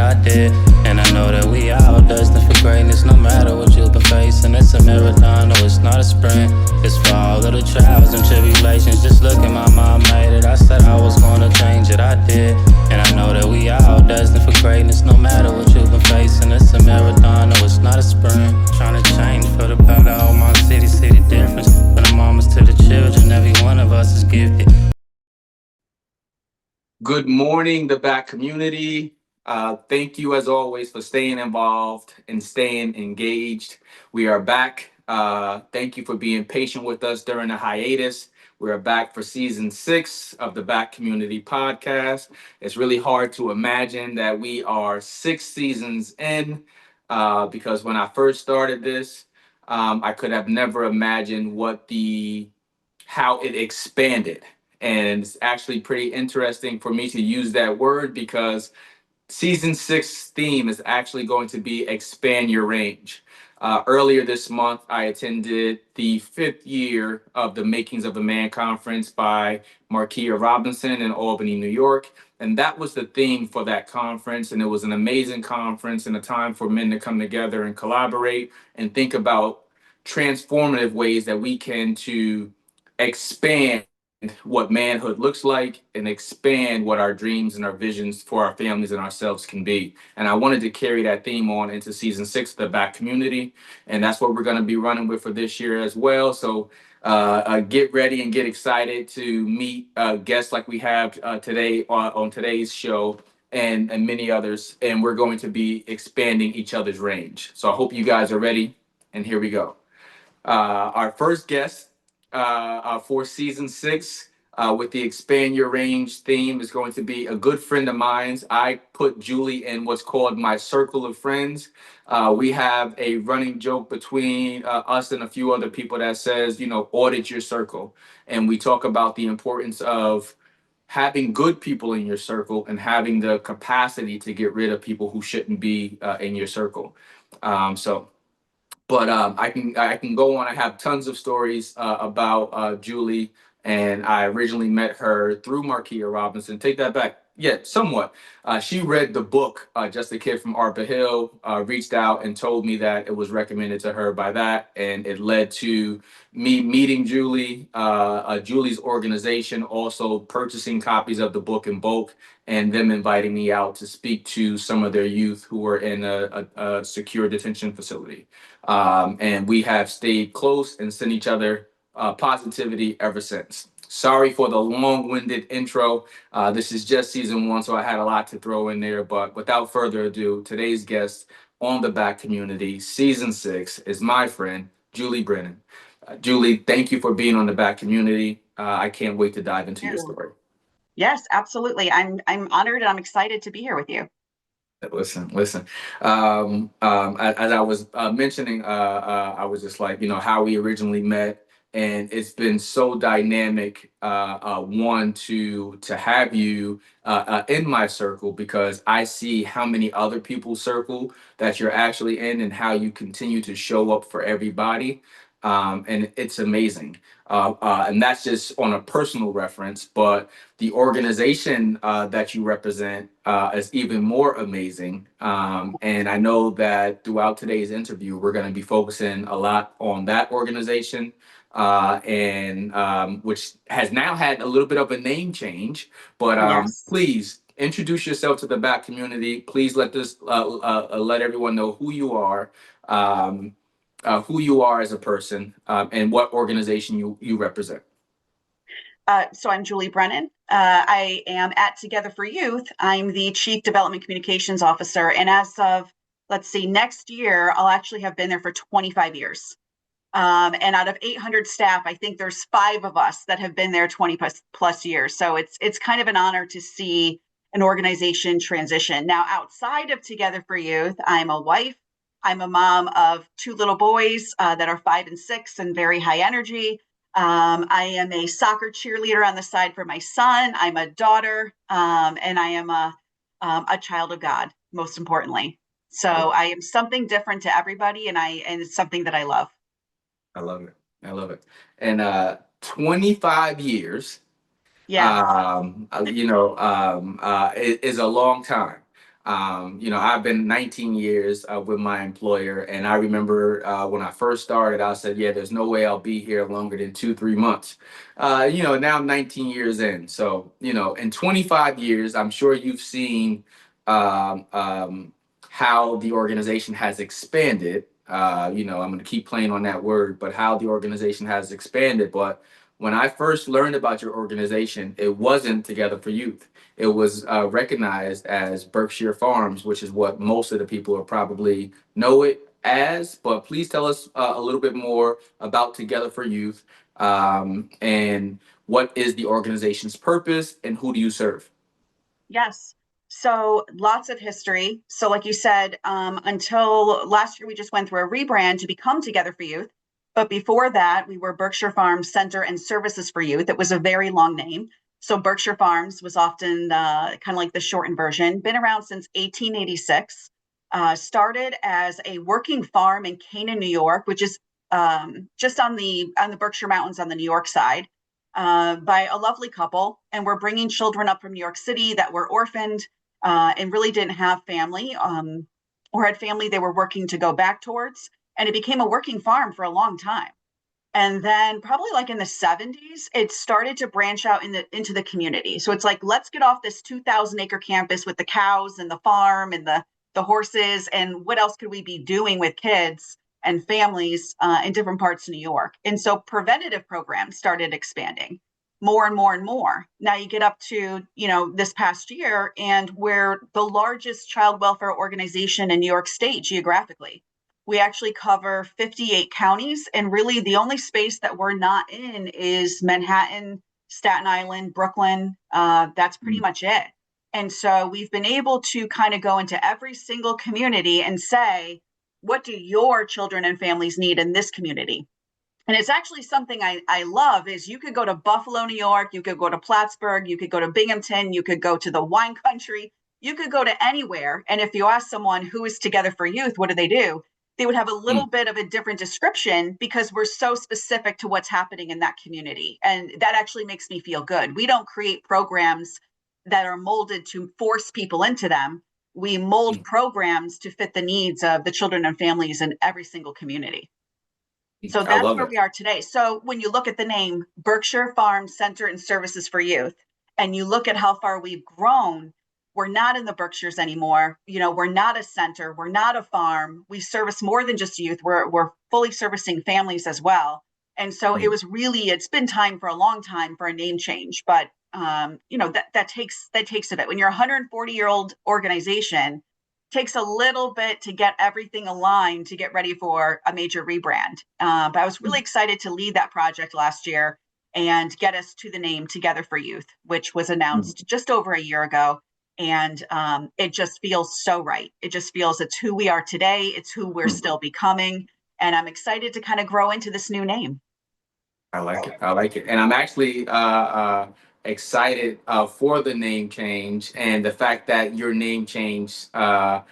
I did. And I know that we all destined for greatness, no matter what you've been facing. It's a marathon, no, it's not a sprint. It's for all of the trials and tribulations. Just look at my mom made it. I said I was gonna change it, I did. And I know that we all destined for greatness, no matter what you've been facing. It's a marathon, no, it's not a sprint. Trying to change for the better, all my city difference. From the mamas to the children, every one of us is gifted. Good morning, the Back community. Thank you, as always, for staying involved and staying engaged. We are back. Thank you for being patient with us during the hiatus. We are back for season 6 of the Back Community Podcast. It's really hard to imagine that we are 6 seasons in because when I first started this, I could have never imagined how it expanded. And it's actually pretty interesting for me to use that word because season 6 theme is actually going to be expand your range. Earlier this month, I attended the 5th year of the Makings of a Man conference by Markia Robinson in Albany, New York. And that was the theme for that conference. And it was an amazing conference and a time for men to come together and collaborate and think about transformative ways that we can to expand what manhood looks like and expand what our dreams and our visions for our families and ourselves can be. And I wanted to carry that theme on into season 6 of the Back community. And that's what we're going to be running with for this year as well. So get ready and get excited to meet guests like we have today on today's show and many others. And we're going to be expanding each other's range. So I hope you guys are ready. And here we go. Our first guest for season 6 with the expand your range theme is going to be a good friend of mine's. I put Julie in what's called my circle of friends. We have a running joke between us and a few other people that says, audit your circle. And we talk about the importance of having good people in your circle and having the capacity to get rid of people who shouldn't be in your circle. But I can go on. I have tons of stories about Julie, and I originally met her through Markia Robinson. Take that back. Yeah, somewhat. She read the book, Just a Kid from Arbor Hill, reached out and told me that it was recommended to her by that, and it led to me meeting Julie, Julie's organization also purchasing copies of the book in bulk, and them inviting me out to speak to some of their youth who were in a secure detention facility. And we have stayed close and sent each other positivity ever since. Sorry for the long-winded intro. This is just season 1, so I had a lot to throw in there. But without further ado, today's guest on the Back community, season 6, is my friend, Julie Brennan. Julie, thank you for being on the Back community. I can't wait to dive into your story. Yes, absolutely. I'm honored and I'm excited to be here with you. Listen. As I was mentioning, I was just like, how we originally met, and it's been so dynamic. One to have you in my circle because I see how many other people's circle that you're actually in, and how you continue to show up for everybody. And it's amazing. And that's just on a personal reference, but the organization that you represent is even more amazing. And I know that throughout today's interview, we're going to be focusing a lot on that organization, and which has now had a little bit of a name change. But Yes. Please introduce yourself to the Back community. Please let everyone know who you are. Who you are as a person, and what organization you represent. So I'm Julie Brennan. I am at Together for Youth. I'm the Chief Development Communications Officer. And as of, next year, I'll actually have been there for 25 years. And out of 800 staff, I think there's 5 of us that have been there 20 plus years. So it's kind of an honor to see an organization transition. Now, outside of Together for Youth, I'm a wife. I'm a mom of 2 little boys that are 5 and 6 and very high energy. I am a soccer cheerleader on the side for my son. I'm a daughter, and I am a child of God, most importantly. So I am something different to everybody, and it's something that I love. I love it. And 25 years, Yeah, is a long time. I've been 19 years with my employer, and I remember when I first started, I said, "Yeah, there's no way I'll be here longer than 2, 3 months." Now I'm 19 years in, so in 25 years, I'm sure you've seen um, um, how the organization has expanded. I'm going to keep playing on that word, but how the organization has expanded. But when I first learned about your organization, it wasn't Together for Youth. It was recognized as Berkshire Farms, which is what most of the people will probably know it as. But please tell us a little bit more about Together for Youth, and what is the organization's purpose and who do you serve? Yes. So lots of history. So, like you said, until last year, we just went through a rebrand to become Together for Youth. But before that, we were Berkshire Farms Center and Services for Youth. It was a very long name. So, Berkshire Farms was often kind of like the shortened version. Been around since 1886. Started as a working farm in Canaan, New York, which is just on the Berkshire Mountains on the New York side, by a lovely couple. And we're bringing children up from New York City that were orphaned and really didn't have family, or had family they were working to go back towards. And it became a working farm for a long time. And then probably like in the 70s, it started to branch out into the community. So it's like, let's get off this 2,000 acre campus with the cows and the farm and the horses. And what else could we be doing with kids and families in different parts of New York? And so preventative programs started expanding more and more and more. Now you get up to, this past year, and we're the largest child welfare organization in New York State geographically. We actually cover 58 counties, and really the only space that we're not in is Manhattan, Staten Island, Brooklyn. That's pretty much it. And so we've been able to kind of go into every single community and say, what do your children and families need in this community? And it's actually something I love. Is you could go to Buffalo, New York, you could go to Plattsburgh, you could go to Binghamton, you could go to the wine country, you could go to anywhere. And if you ask someone who is Together for Youth, what do? They would have a little bit of a different description because we're so specific to what's happening in that community. And that actually makes me feel good. We don't create programs that are molded to force people into them. We mold programs to fit the needs of the children and families in every single community. So I that's love where it. we are today. So when you look at the name Berkshire Farm Center and Services for Youth, and you look at how far we've grown, we're not in the Berkshires anymore. We're not a center. We're not a farm. We service more than just youth. We're fully servicing families as well. And so it's been time for a long time for a name change, but that takes a bit. When you're a 140-year-old organization, takes a little bit to get everything aligned to get ready for a major rebrand. But I was really excited to lead that project last year and get us to the name Together for Youth, which was announced just over a year ago. And it just feels so right. It just feels it's who we are today. It's who we're still becoming. And I'm excited to kind of grow into this new name. I like it. I like it. And I'm actually excited for the name change and the fact that your name change went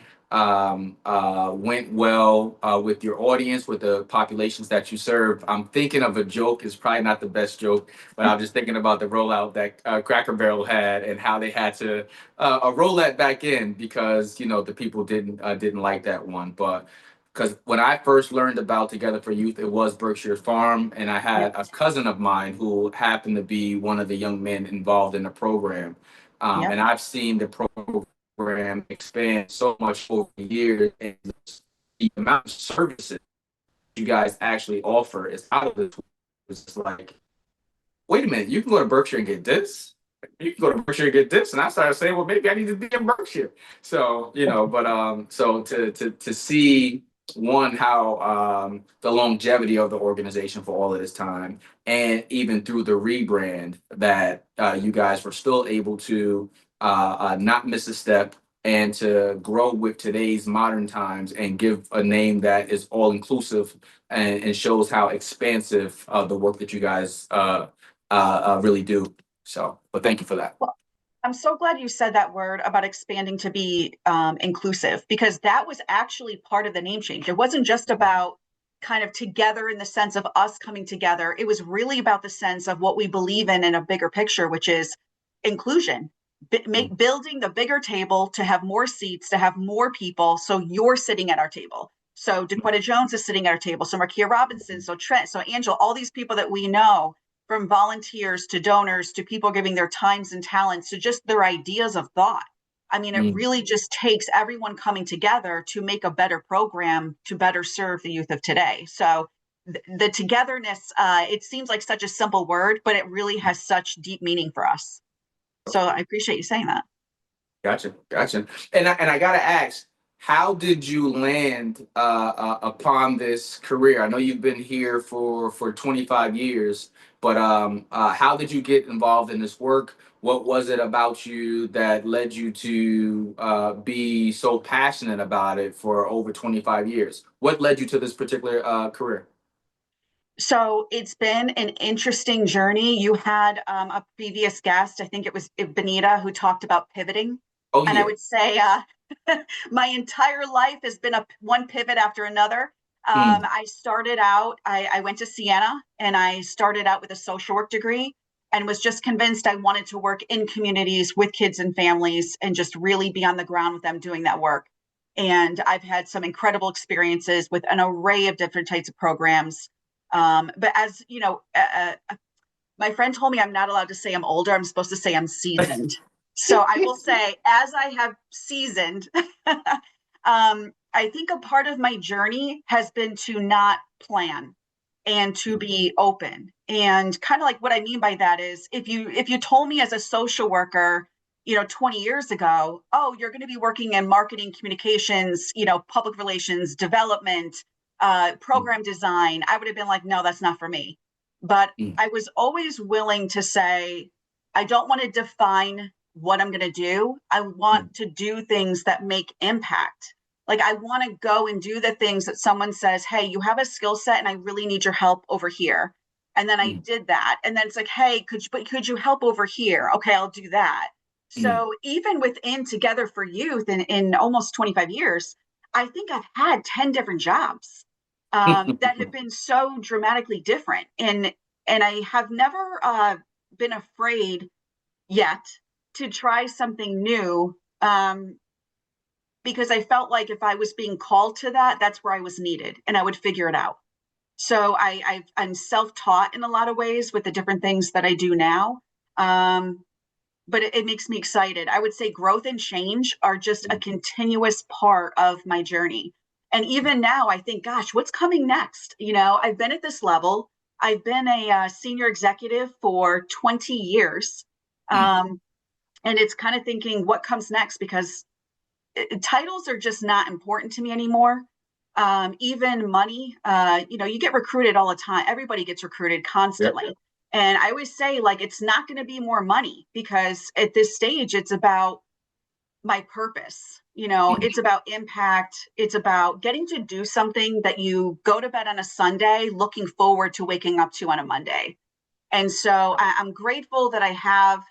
well with your audience, with the populations that you serve. I'm thinking of a joke. It's probably not the best joke, but I'm just thinking about the rollout that Cracker Barrel had and how they had to roll that back in because the people didn't like that one, but because when I first learned about Together for Youth, it was Berkshire Farm, and I had Yep. a cousin of mine who happened to be one of the young men involved in the program, Yep. and I've seen the program expand so much over the years, and the amount of services you guys actually offer is out of this. It's like, wait a minute, you can go to Berkshire and get this. You can go to Berkshire and get this, and I started saying, well, maybe I need to be in Berkshire. So but so to see one how the longevity of the organization for all of this time, and even through the rebrand that you guys were still able to not miss a step and to grow with today's modern times and give a name that is all inclusive and shows how expansive the work that you guys really do. So, but thank you for that. Well, I'm so glad you said that word about expanding to be inclusive, because that was actually part of the name change. It wasn't just about kind of together in the sense of us coming together. It was really about the sense of what we believe in a bigger picture, which is inclusion, building the bigger table to have more seats, to have more people. So you're sitting at our table. So Dakota Jones is sitting at our table. So Markia Robinson, so Trent, so Angela, all these people that we know, from volunteers to donors to people giving their times and talents to just their ideas of thought. I mean, it really just takes everyone coming together to make a better program to better serve the youth of today. So the togetherness, it seems like such a simple word, but it really has such deep meaning for us. So I appreciate you saying that. Gotcha. And I gotta ask, how did you land upon this career? I know you've been here for 25 years, but how did you get involved in this work? What was it about you that led you to be so passionate about it for over 25 years? What led you to this particular career? So it's been an interesting journey. You had a previous guest, I think it was Benita, who talked about pivoting. Oh And I yeah. would say my entire life has been one pivot after another. Mm, I started out, I went to Siena and I started out with a social work degree and was just convinced I wanted to work in communities with kids and families and just really be on the ground with them doing that work. And I've had some incredible experiences with an array of different types of programs. But as you know, my friend told me I'm not allowed to say I'm older. I'm supposed to say I'm seasoned. So I will say, as I have seasoned, I think a part of my journey has been to not plan and to be open. And kind of like what I mean by that is if you told me as a social worker, 20 years ago, oh, you're going to be working in marketing, communications, public relations, development, program design, I would have been like, no, that's not for me. But mm, I was always willing to say, I don't want to define what I'm going to do. I want mm, to do things that make impact. Like I want to go and do the things that someone says, hey, you have a skill set and I really need your help over here. And then I mm, did that. And then it's like, hey, could you help over here? Okay, I'll do that. mm, So even within Together for Youth in almost 25 years, I think I've had 10 different jobs that have been so dramatically different. And I have never been afraid yet to try something new because I felt like if I was being called to that, that's where I was needed and I would figure it out. So I'm self-taught in a lot of ways with the different things that I do now. But it makes me excited. I would say growth and change are just a continuous part of my journey. And even now, I think, gosh, what's coming next? I've been at this level. I've been a senior executive for 20 years. mm, Um, and it's kind of thinking what comes next because titles are just not important to me anymore. Even money, you get recruited all the time. Everybody gets recruited yep. constantly. And I always say, like, it's not going to be more money because at this stage, it's about my purpose. Mm, It's about impact. It's about getting to do something that you go to bed on a Sunday, looking forward to waking up to on a Monday. And so I'm grateful that I have,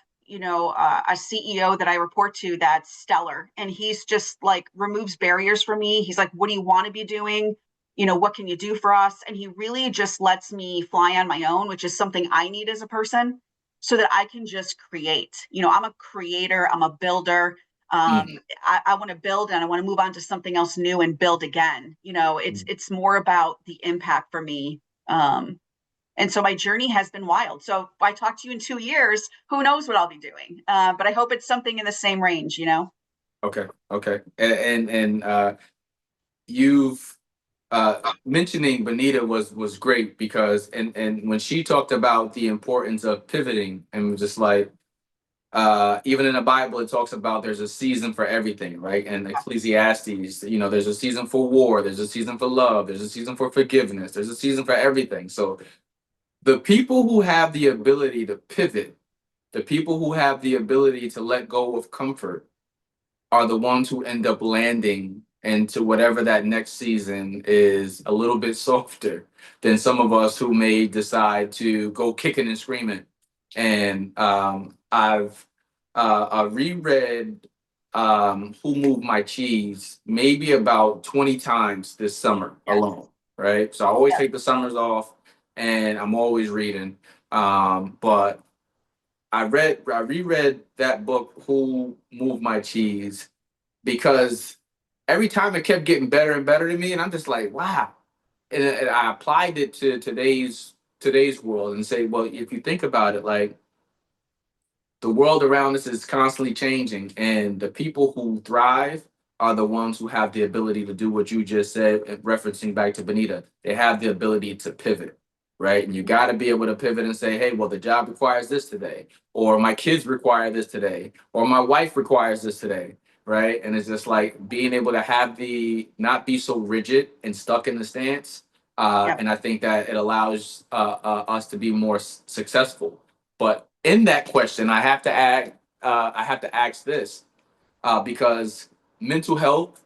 a CEO that I report to that's stellar. And he's just like removes barriers for me. He's like, what do you want to be doing? What can you do for us? And he really just lets me fly on my own, which is something I need as a person so that I can just create. I'm a creator, I'm a builder. mm, I want to build and I want to move on to something else new and build again. mm. It's more about the impact for me. And so my journey has been wild. So if I talk to you in 2 years, who knows what I'll be doing? But I hope it's something in the same range. Okay. And you've mentioning Bonita was great because and when she talked about the importance of pivoting and just like even in the Bible it talks about there's a season for everything, right? And Ecclesiastes, there's a season for war, there's a season for love, there's a season for forgiveness, there's a season for everything. So the people who have the ability to pivot, the people who have the ability to let go of comfort are the ones who end up landing into whatever that next season is a little bit softer than some of us who may decide to go kicking and screaming. And I've reread Who Moved My Cheese maybe about 20 times this summer Yes. alone, right? So I always Yeah. take the summers off and I'm always reading. But I reread that book, Who Moved My Cheese, because every time it kept getting better and better to me, and I'm just like, wow. And I applied it to today's world and say, well, if you think about it, like the world around us is constantly changing, and the people who thrive are the ones who have the ability to do what you just said, referencing back to Benita. They have the ability to pivot, right? And you got to be able to pivot and say, hey, well, the job requires this today, or my kids require this today, or my wife requires this today, right? And it's just like being able to have the not be so rigid and stuck in the stance. Yep. And I think that it allows us to be more successful. But in that question, I have to ask this because mental health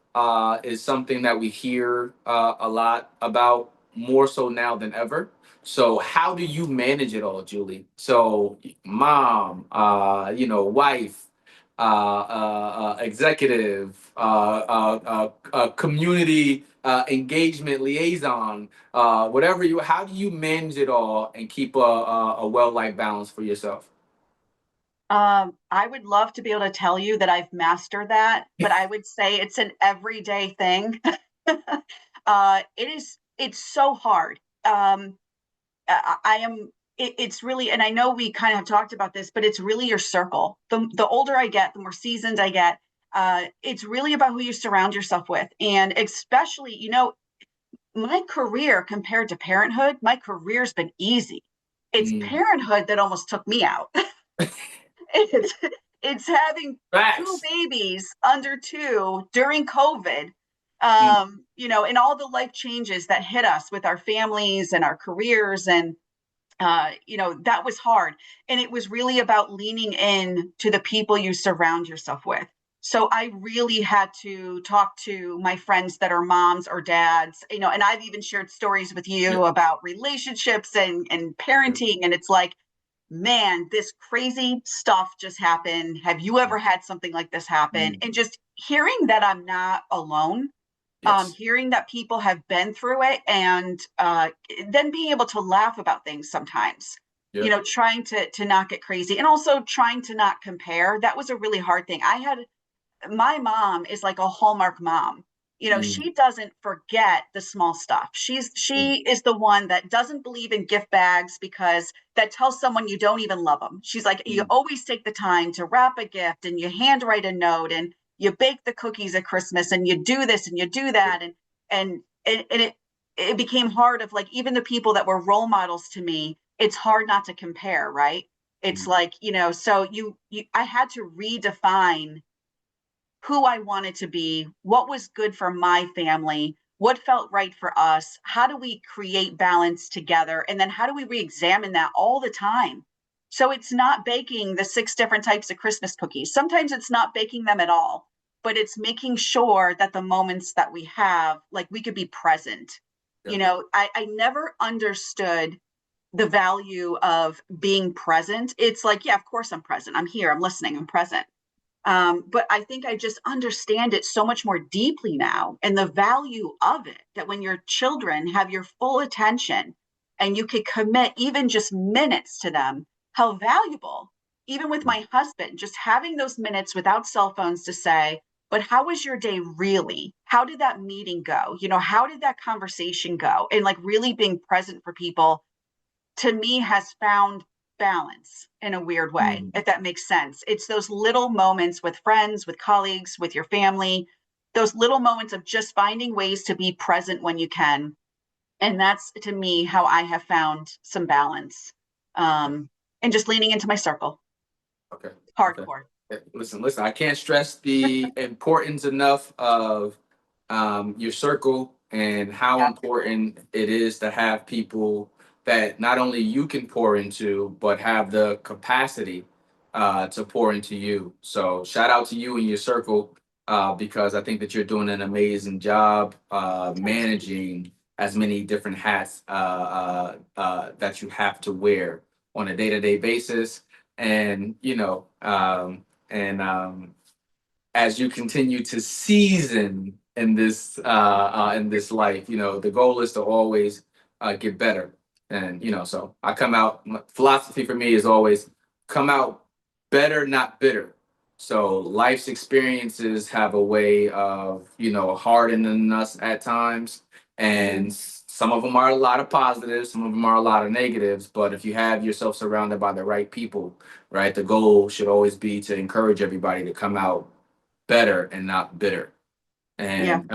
is something that we hear a lot about, more so now than ever. So how do you manage it all, Julie? So mom, wife, executive, community engagement liaison, whatever you. How do you manage it all and keep a well life balance for yourself? I would love to be able to tell you that I've mastered that, but I would say it's an everyday thing. It's so hard. I am, it's really, and I know we kind of have talked about this, but it's really your circle. The older I get, the more seasoned I get. It's really about who you surround yourself with. And especially, my career compared to parenthood, my career's been easy. It's Mm. parenthood that almost took me out. it's it's having two Facts. babies under two during COVID, Mm. and all the life changes that hit us with our families and our careers, and that was hard. And it was really about leaning in to the people you surround yourself with. So I really had to talk to my friends that are moms or dads, and I've even shared stories with Yeah. you about relationships and parenting. And it's like, man, this crazy stuff just happened. Have you ever had something like this happen? Mm. And just hearing that I'm not alone, Yes. hearing that people have been through it, and then being able to laugh about things sometimes, Yeah. trying to not get crazy, and also trying to not compare. That was a really hard thing. My mom is like a Hallmark mom. Mm. She doesn't forget the small stuff. Mm. She is the one that doesn't believe in gift bags because that tells someone you don't even love them. She's like, you Mm. always take the time to wrap a gift and you handwrite a note and you bake the cookies at Christmas and you do this and you do Yeah. that. And it became hard of like, even the people that were role models to me, it's hard not to compare, right? It's Mm. like, so I had to redefine who I wanted to be, what was good for my family, what felt right for us, how do we create balance together, and then how do we re-examine that all the time. So it's not baking the 6 different types of Christmas cookies. Sometimes it's not baking them at all, but it's making sure that the moments that we have, like, we could be present. Yeah. I never understood the value of being present. It's like, yeah, of course I'm present, I'm here, I'm listening, I'm present. But I think I just understand it so much more deeply now, and the value of it, that when your children have your full attention and you could commit even just minutes to them, how valuable. Even with Mm. my husband, just having those minutes without cell phones to say, but how was your day really? How did that meeting go? How did that conversation go? And like really being present for people, to me, has found balance in a weird way, Mm. if that makes sense. It's those little moments with friends, with colleagues, with your family, those little moments of just finding ways to be present when you can. And that's, to me, how I have found some balance, and just leaning into my circle. Okay. Okay. Hardcore. Listen. I can't stress the importance enough of your circle and how Yeah. important it is to have people that not only you can pour into, but have the capacity to pour into you. So shout out to you and your circle because I think that you're doing an amazing job managing as many different hats that you have to wear on a day-to-day basis. And as you continue to season in this life, the goal is to always get better. And so I come out. Philosophy for me is always come out better, not bitter. So life's experiences have a way of, hardening us at times. And some of them are a lot of positives, some of them are a lot of negatives. But if you have yourself surrounded by the right people, right, the goal should always be to encourage everybody to come out better and not bitter. Yeah. And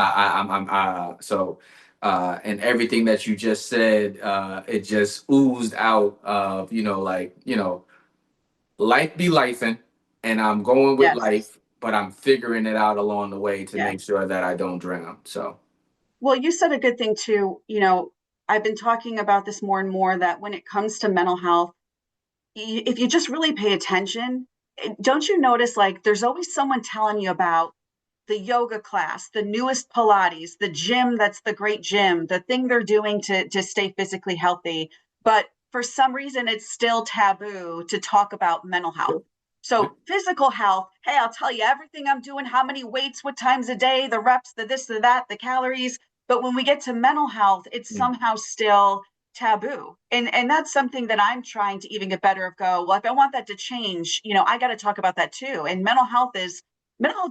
and everything that you just said, it just oozed out of, life be lifing, and I'm going with Yes. life, but I'm figuring it out along the way to Yeah. make sure that I don't drown. So, Well, you said a good thing too. I've been talking about this more and more that when it comes to mental health, if you just really pay attention, don't you notice like there's always someone telling you about the yoga class, the newest Pilates, the gym that's the great gym, the thing they're doing to stay physically healthy. But for some reason, it's still taboo to talk about mental health. So physical health, hey, I'll tell you everything I'm doing, how many weights, what times a day, the reps, the this, the that, the calories. But when we get to mental health, it's somehow still taboo. And that's something that I'm trying to even get better of go, well, if I want that to change, I got to talk about that too. And mental health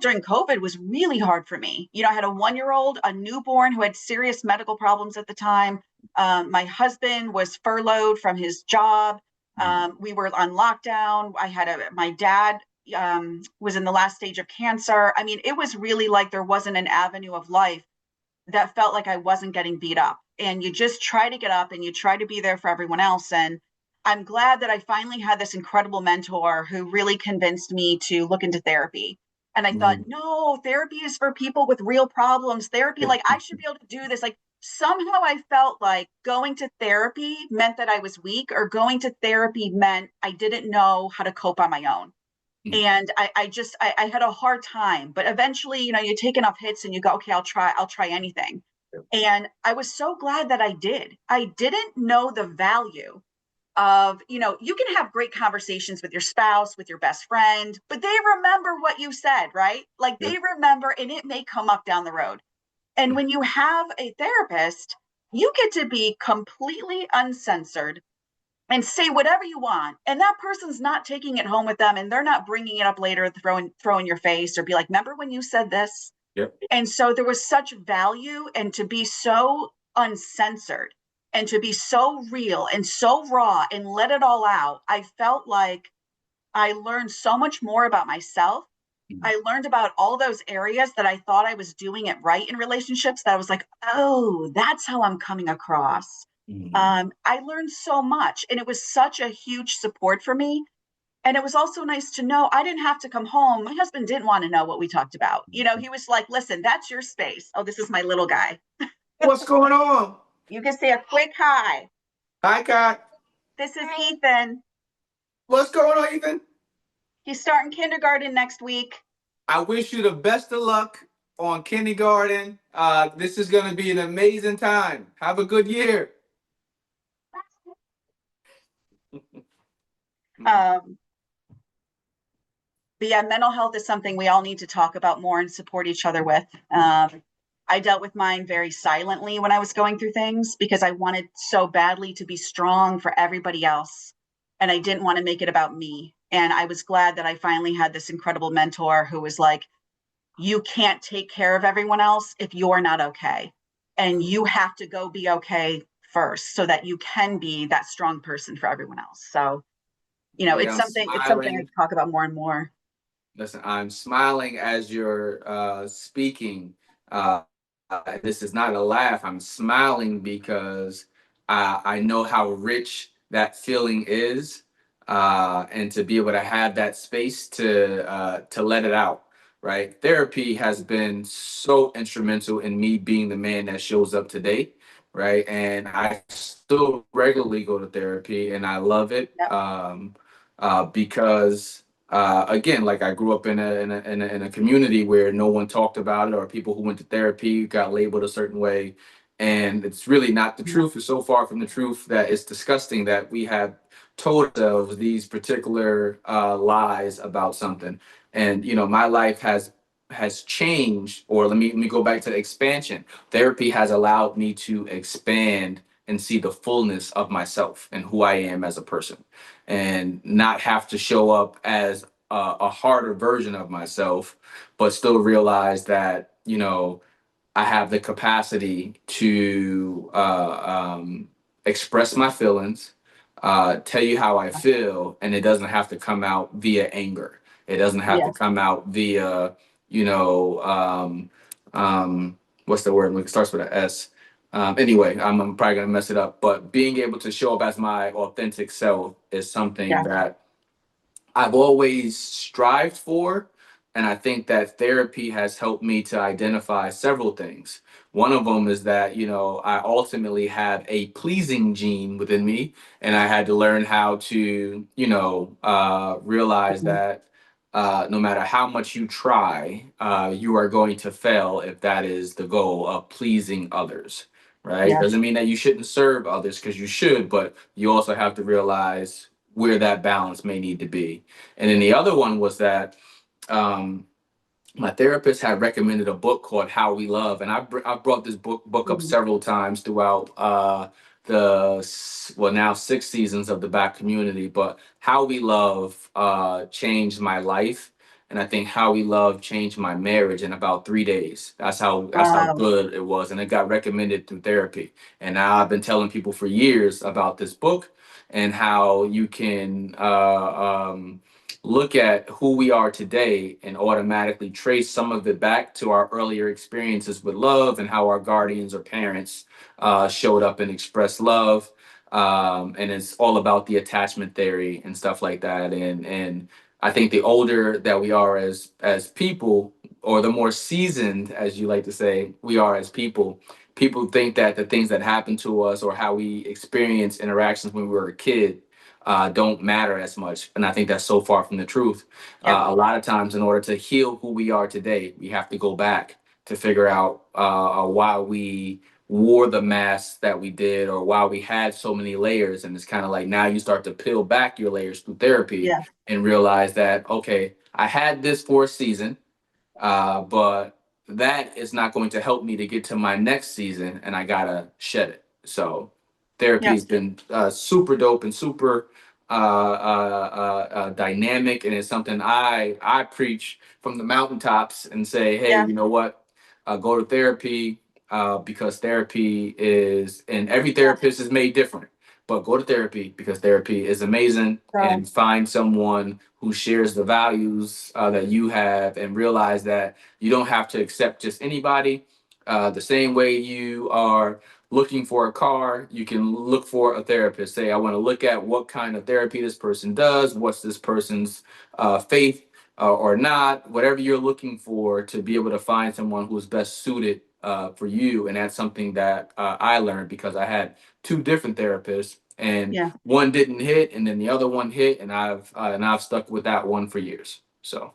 during COVID was really hard for me. I had a 1-year-old, a newborn who had serious medical problems at the time. My husband was furloughed from his job. We were on lockdown. My dad was in the last stage of cancer. I mean, it was really like there wasn't an avenue of life that felt like I wasn't getting beat up. And you just try to get up and you try to be there for everyone else. And I'm glad that I finally had this incredible mentor who really convinced me to look into therapy. And I thought, no, therapy is for people with real problems. Therapy, like I should be able to do this. Like somehow I felt like going to therapy meant that I was weak, or going to therapy meant I didn't know how to cope on my own. And I had a hard time, but eventually, you take enough hits and you go, okay, I'll try anything. And I was so glad that I did. I didn't know the value of, you can have great conversations with your spouse, with your best friend, but they remember what you said, right? Like they remember, and it may come up down the road. And when you have a therapist, you get to be completely uncensored and say whatever you want, and that person's not taking it home with them, and they're not bringing it up later, throwing your face, or be like, remember when you said this? yep. And so there was such value, and to be so uncensored and to be so real and so raw and let it all out, I felt like I learned so much more about myself. I learned about all those areas that I thought I was doing it right in relationships, that I was like, oh, that's how I'm coming across. I learned so much, and it was such a huge support for me. And it was also nice to know I didn't have to come home. My husband didn't want to know what we talked about. He was like, listen, that's your space. Oh, this is my little guy. What's going on? You can say a quick hi. Hi, Kat. This is Ethan. What's going on, Ethan? He's starting kindergarten next week. I wish you the best of luck on kindergarten. This is going to be an amazing time. Have a good year. But yeah, mental health is something we all need to talk about more and support each other with. I dealt with mine very silently when I was going through things, because I wanted so badly to be strong for everybody else. And I didn't want to make it about me. And I was glad that I finally had this incredible mentor who was like, you can't take care of everyone else if you're not okay. And you have to go be okay first so that you can be that strong person for everyone else. So, it's something I talk about more and more. Listen, I'm smiling as you're speaking. This is not a laugh. I'm smiling because I know how rich that feeling is, and to be able to have that space to let it out. Right, therapy has been so instrumental in me being the man that shows up today. Right, and I still regularly go to therapy, and I love it. Yep. Because again, like I grew up in a community where no one talked about it, or people who went to therapy got labeled a certain way, and it's really not the truth. It's so far from the truth that it's disgusting that we have told ourselves these particular lies about something. And my life has changed, or let me go back to expansion. Therapy has allowed me to expand and see the fullness of myself and who I am as a person. and not have to show up as a harder version of myself, but still realize that, I have the capacity to express my feelings, tell you how I feel, and it doesn't have to come out via anger. It doesn't have to Yes. come out via, you know, what's the word? It starts with an S. Anyway, I'm probably gonna mess it up, but being able to show up as my authentic self is something Yes. that I've always strived for. And I think that therapy has helped me to identify several things. One of them is that, I ultimately have a pleasing gene within me. And I had to learn how to, realize Mhm. that no matter how much you try, you are going to fail if that is the goal of pleasing others, right? Yes. Doesn't mean that you shouldn't serve others, because you should, but you also have to realize where that balance may need to be. And then the other one was that um, my therapist had recommended a book called How We Love, and I've brought this book up Mhm. several times throughout now 6 seasons of the Black community. But How We Love changed my life, and I think How We Love changed my marriage in about 3 days. That's how Wow. good it was, and it got recommended through therapy. And now I've been telling people for years about this book and how you can look at who we are today and automatically trace some of it back to our earlier experiences with love and how our guardians or parents showed up and expressed love. And it's all about the attachment theory and stuff like that. And I think the older that we are as people, or the more seasoned, as you like to say, we are as people, people think that the things that happen to us or how we experience interactions when we were a kid don't matter as much. And I think that's so far from the truth. Yep. A lot of times, in order to heal who we are today, we have to go back to figure out why we wore the mask that we did, or why we had so many layers. And it's kind of like now you start to peel back your layers through therapy Yes. and realize that, okay, I had this for a season, but that is not going to help me to get to my next season, and I gotta shed it. So therapy Yep. has been super dope and super dynamic, and it's something I preach from the mountaintops and say, hey, Yeah. you know what? Go to therapy, because therapy is, and every Yes. therapist is made different. But go to therapy because therapy is amazing, So and find someone who shares the values that you have, and realize that you don't have to accept just anybody. The same way you are looking for a car, you can look for a therapist. Say, I want to look at what kind of therapy this person does, what's this person's faith or not, whatever you're looking for, to be able to find someone who's best suited for you. And that's something that I learned because I had two different therapists, and yeah. one didn't hit, and then the other one hit, and I've stuck with that one for years. So.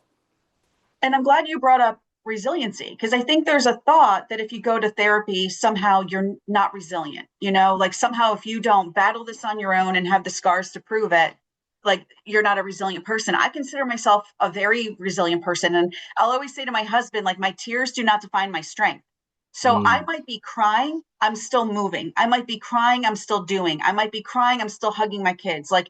And I'm glad you brought up resiliency, because I think there's a thought that if you go to therapy, somehow you're not resilient. Like somehow if you don't battle this on your own and have the scars to prove it, like you're not a resilient person. I consider myself a very resilient person. And I'll always say to my husband, like, my tears do not define my strength. So I Mm, might be crying, I'm still moving. I might be crying, I'm still doing. I might be crying, I'm still hugging my kids. Like,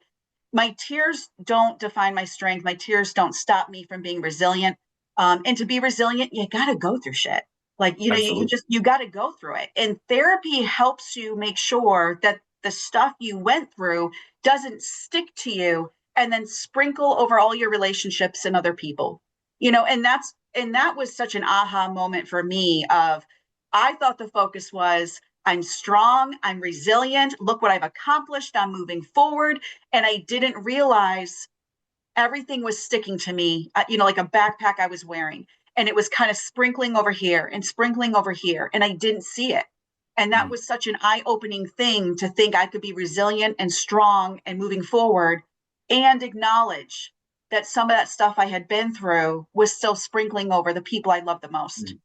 my tears don't define my strength. My tears don't stop me from being resilient. And to be resilient, you got to go through shit. Like, absolutely. you got to go through it. And therapy helps you make sure that the stuff you went through doesn't stick to you and then sprinkle over all your relationships and other people. And that was such an aha moment for me of, I thought the focus was, I'm strong, I'm resilient, look what I've accomplished, I'm moving forward. And I didn't realize everything was sticking to me, like a backpack I was wearing. And it was kind of sprinkling over here and sprinkling over here. And I didn't see it. And that Mm, was such an eye opening thing, to think I could be resilient and strong and moving forward, and acknowledge that some of that stuff I had been through was still sprinkling over the people I love the most. mm,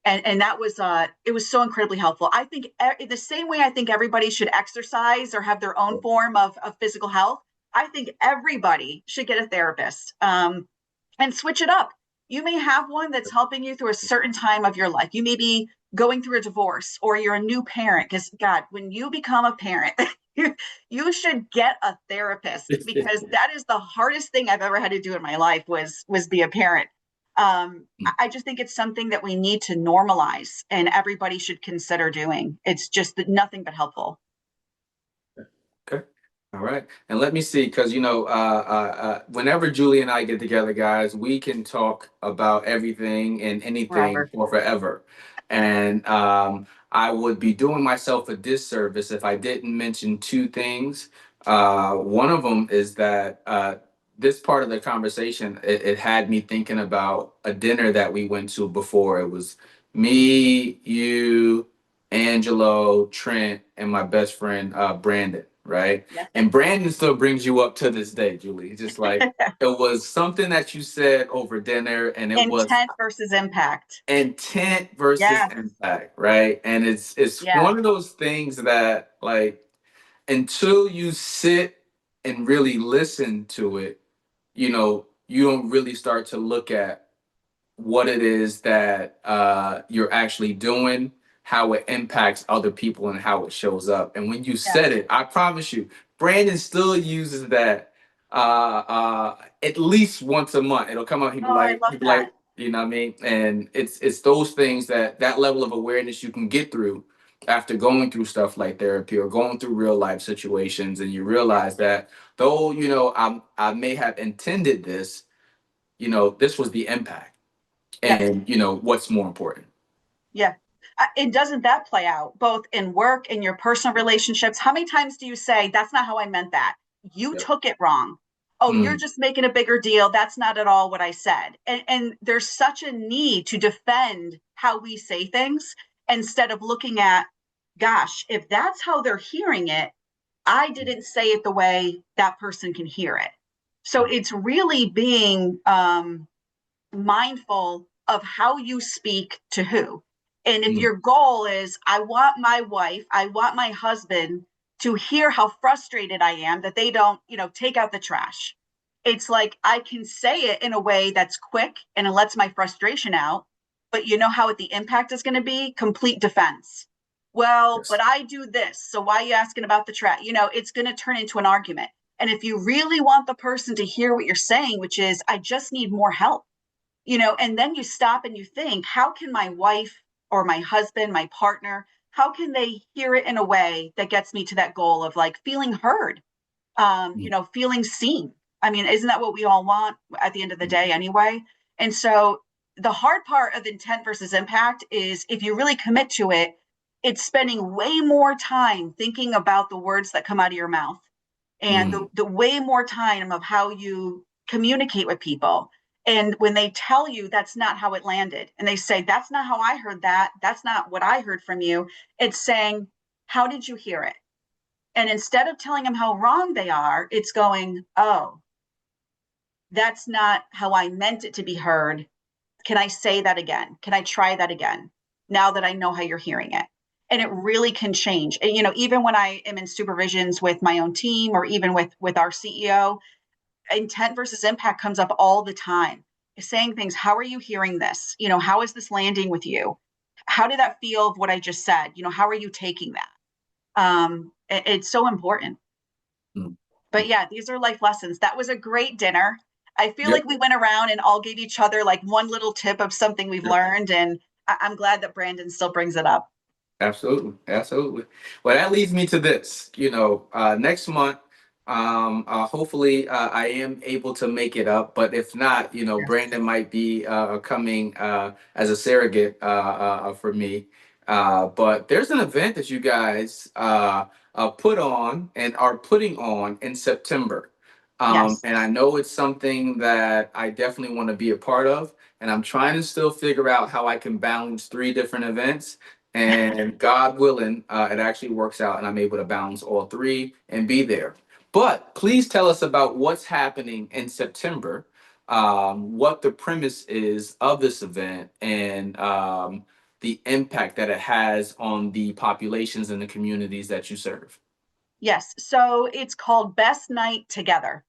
And that was it was so incredibly helpful. I think in the same way I think everybody should exercise or have their own form of physical health, I think everybody should get a therapist, and switch it up. You may have one that's helping you through a certain time of your life. You may be going through a divorce, or you're a new parent, because God, when you become a parent, you should get a therapist, because that is the hardest thing I've ever had to do in my life, was be a parent. I just think it's something that we need to normalize and everybody should consider doing. It's just nothing but helpful. Okay. All right. And let me see, because whenever Julie and I get together, guys, we can talk about everything and anything Forever. for forever. And I would be doing myself a disservice if I didn't mention two things. One of them is that this part of the conversation, it had me thinking about a dinner that we went to before. It was me, you, Angelo, Trent, and my best friend Brandon, right? Yes. And Brandon still brings you up to this day, Julie. Just like it was something that you said over dinner, and it was Intent versus impact. intent versus Yes. impact, right? And it's Yes. one of those things that, like, until you sit and really listen to it, you don't really start to look at what it is that you're actually doing, how it impacts other people, and how it shows up. And when you Yes. said it, I promise you, Brandon still uses that at least once a month. It'll come out. Oh, I love He'd be that. like, you know what I mean? And it's those things that level of awareness you can get through after going through stuff like therapy or going through real life situations, and you Yes. realize that though I may have intended this, this was the impact. Yes. And what's more important. Yeah. And doesn't that play out both in work, in your personal relationships? How many times do you say, that's not how I meant that? You Yep. took it wrong. Oh, you're Mm, just making a bigger deal. That's not at all what I said. And there's such a need to defend how we say things instead of looking at, gosh, if that's how they're hearing it, I didn't say it the way that person can hear it. So it's really being mindful of how you speak to who. And if mm, your goal is, I want my wife, I want my husband to hear how frustrated I am that they don't, take out the trash. It's like I can say it in a way that's quick and it lets my frustration out. But you know how the impact is going to be? Complete defense. Well, but yes. I do this. So why are you asking about the trash? It's going to turn into an argument. And if you really want the person to hear what you're saying, which is, I just need more help, and then you stop and you think, how can my wife or my husband, my partner, how can they hear it in a way that gets me to that goal of like feeling heard, Mm, feeling seen? I mean, isn't that what we all want at the end of the mm, day anyway? And so the hard part of intent versus impact is, if you really commit to it, it's spending way more time thinking about the words that come out of your mouth, and mm, the way more time of how you communicate with people. And when they tell you that's not how it landed, and they say, that's not how I heard that, that's not what I heard from you, it's saying, how did you hear it? And instead of telling them how wrong they are, it's going, oh, that's not how I meant it to be heard. Can I say that again? Can I try that again? Now that I know how you're hearing it. And it really can change. And, even when I am in supervisions with my own team, or even with our CEO, intent versus impact comes up all the time. Saying things, how are you hearing this? How is this landing with you? How did that feel of what I just said? How are you taking that? It's so important. mm, But mm. yeah, these are life lessons. That was a great dinner. I feel Yep. like we went around and all gave each other like one little tip of something we've Yep. learned. And I'm glad that Brandon still brings it up. Absolutely, absolutely. Well, that leads me to this. Next month, hopefully, I am able to make it up. But if not, Yes. Brandon might be coming as a surrogate for me. But there's an event that you guys put on and are putting on in September. Yes. And I know it's something that I definitely want to be a part of. And I'm trying to still figure out how I can balance three different events, and God willing, it actually works out and I'm able to balance all three and be there. But please tell us about what's happening in September, what the premise is of this event, and the impact that it has on the populations and the communities that you serve. Yes. So it's called Best Night Together.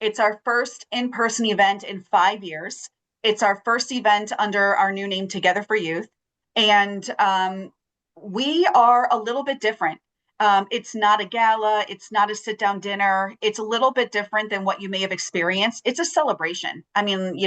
It's our first in person event in 5 years. It's our first event under our new name, Together for Youth. And we are a little bit different. It's not a gala. It's not a sit down dinner. It's a little bit different than what you may have experienced. It's a celebration. I mean,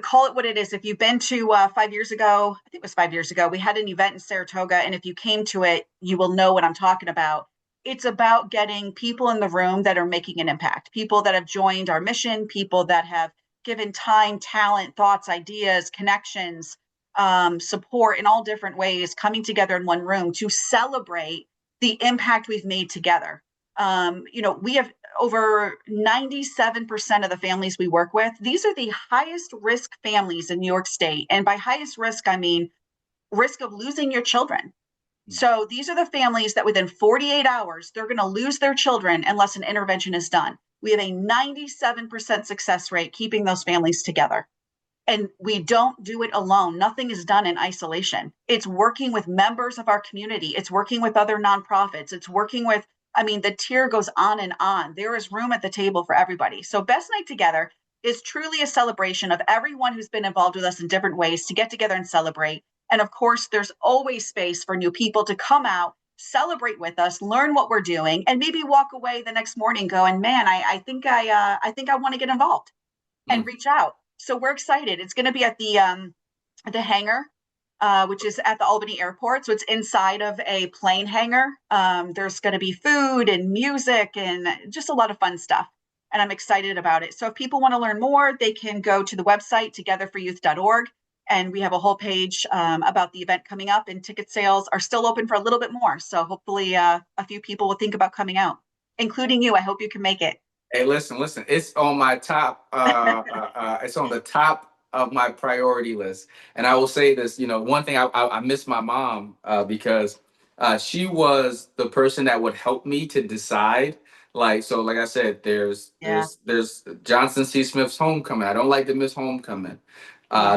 call it what it is. If you've been to 5 years ago, I think it was 5 years ago, we had an event in Saratoga. And if you came to it, you will know what I'm talking about. It's about getting people in the room that are making an impact, people that have joined our mission, people that have given time, talent, thoughts, ideas, connections, support in all different ways, coming together in one room to celebrate the impact we've made together. We have over 97% of the families we work with. These are the highest risk families in New York State. And by highest risk, I mean risk of losing your children. So these are the families that within 48 hours, they're going to lose their children unless an intervention is done. We have a 97% success rate keeping those families together. And we don't do it alone. Nothing is done in isolation. It's working with members of our community. It's working with other nonprofits. It's working with, the tier goes on and on. There is room at the table for everybody. So Best Night Together is truly a celebration of everyone who's been involved with us in different ways to get together and celebrate. And of course, there's always space for new people to come out, celebrate with us, learn what we're doing, and maybe walk away the next morning going, man, I think I want to get involved and reach out. So we're excited. It's going to be at the hangar, which is at the Albany Airport. So it's inside of a plane hangar. There's going to be food and music and just a lot of fun stuff. And I'm excited about it. So if people want to learn more, they can go to the website togetherforyouth.org. And we have a whole page about the event coming up, and ticket sales are still open for a little bit more. So hopefully a few people will think about coming out, including you. I hope you can make it. Hey, listen. It's on my top. It's on the top of my priority list. And I will say this. One thing I miss my mom because she was the person that would help me to decide. Like I said, there's Johnson C. Smith's homecoming. I don't like to miss homecoming.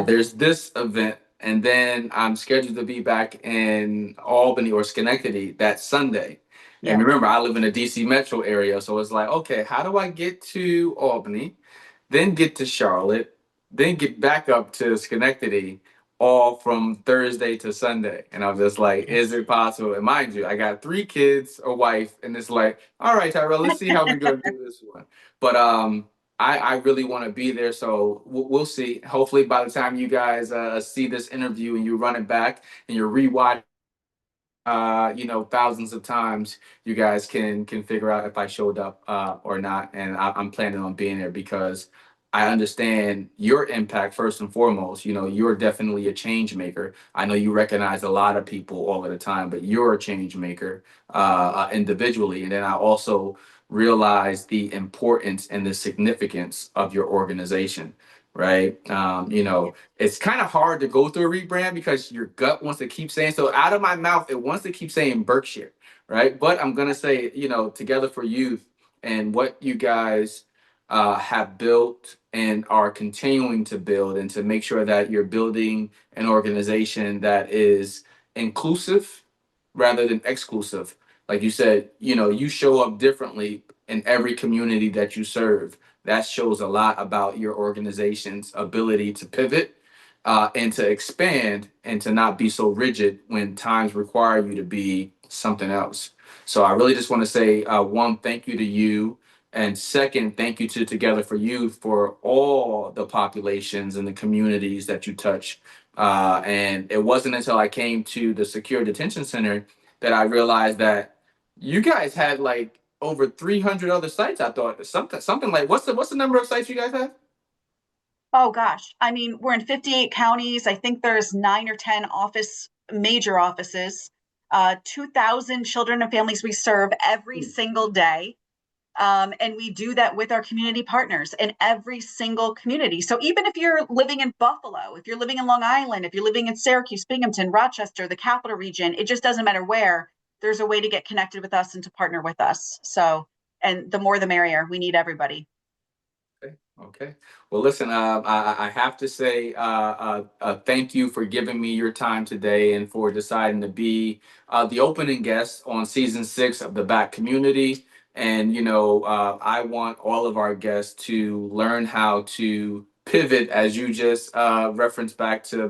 There's this event, and then I'm scheduled to be back in Albany or Schenectady that Sunday. And remember, I live in the DC metro area. So it's like, okay, how do I get to Albany, then get to Charlotte, then get back up to Schenectady, all from Thursday to Sunday? And I'm just like, is it possible? And mind you, I got 3 kids, a wife, and it's like, all right, Tyrell, let's see how we're going to do this one. But I really want to be there. So we'll see. Hopefully by the time you guys see this interview and you run it back and you're rewatching, thousands of times, you guys can figure out if I showed up or not. And I'm planning on being there because I understand your impact first and foremost. You're definitely a change maker. I know you recognize a lot of people all of the time, but you're a change maker individually. And then I also realize the importance and the significance of your organization. Right. It's kind of hard to go through a rebrand because your gut wants to keep saying, so out of my mouth, it wants to keep saying Berkshire. Right. But I'm going to say, Together for Youth and what you guys have built and are continuing to build, and to make sure that you're building an organization that is inclusive rather than exclusive. Like you said, you show up differently in every community that you serve. That shows a lot about your organization's ability to pivot and to expand and to not be so rigid when times require you to be something else. So I really just want to say, one, thank you to you. And second, thank you to Together for Youth for all the populations and the communities that you touch. And it wasn't until I came to the Secure Detention Center that I realized that you guys had like over 300 other sites. I thought something like, what's the number of sites you guys have? Oh gosh. We're in 58 counties. I think there's 9 or 10 major offices, 2,000 children and families we serve every single day. And we do that with our community partners in every single community. So even if you're living in Buffalo, if you're living in Long Island, if you're living in Syracuse, Binghamton, Rochester, the capital region, it just doesn't matter where, there's a way to get connected with us and to partner with us. So, and the more the merrier. We need everybody. Okay. Well, listen, I have to say thank you for giving me your time today and for deciding to be the opening guest on season 6 of the Back Community. And, I want all of our guests to learn how to pivot, as you just referenced back to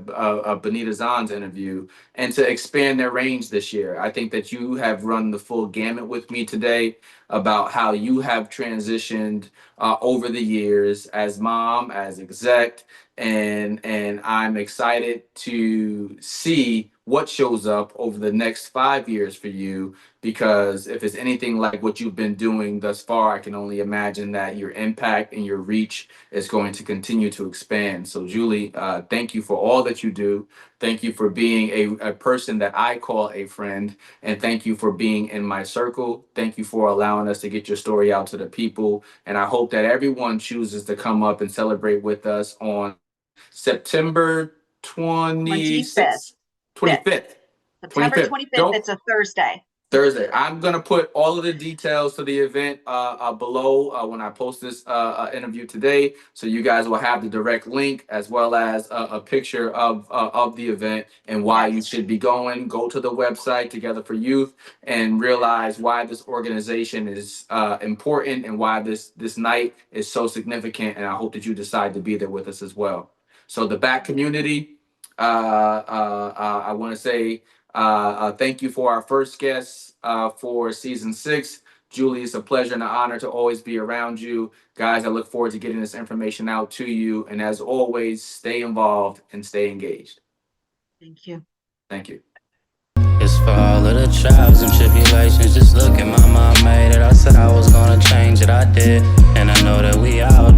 Benita Zahn's interview, and to expand their range this year. I think that you have run the full gamut with me today about how you have transitioned over the years as mom, as exec, and I'm excited to see what shows up over the next 5 years for you, because if it's anything like what you've been doing thus far, I can only imagine that your impact and your reach is going to continue to expand. So Julie, thank you for all that you do. Thank you for being a person that I call a friend, and thank you for being in my circle. Thank you for allowing us to get your story out to the people, and I hope that everyone chooses to come up and celebrate with us on September 26th, 25th. September 25th. It's a Thursday. I'm going to put all of the details to the event below when I post this interview today. So you guys will have the direct link as well as a picture of the event and why you should be going. Go to the website Together for Youth and realize why this organization is important and why this night is so significant. And I hope that you decide to be there with us as well. So the back community, I want to say, thank you for our first guest for season 6. Julie, it's a pleasure and an honor to always be around you. Guys, I look forward to getting this information out to you. And as always, stay involved and stay engaged. Thank you. Thank you. It's for all of the trials and tribulations. Just look at my mom made it. I said I was gonna change it, I did. And I know that we all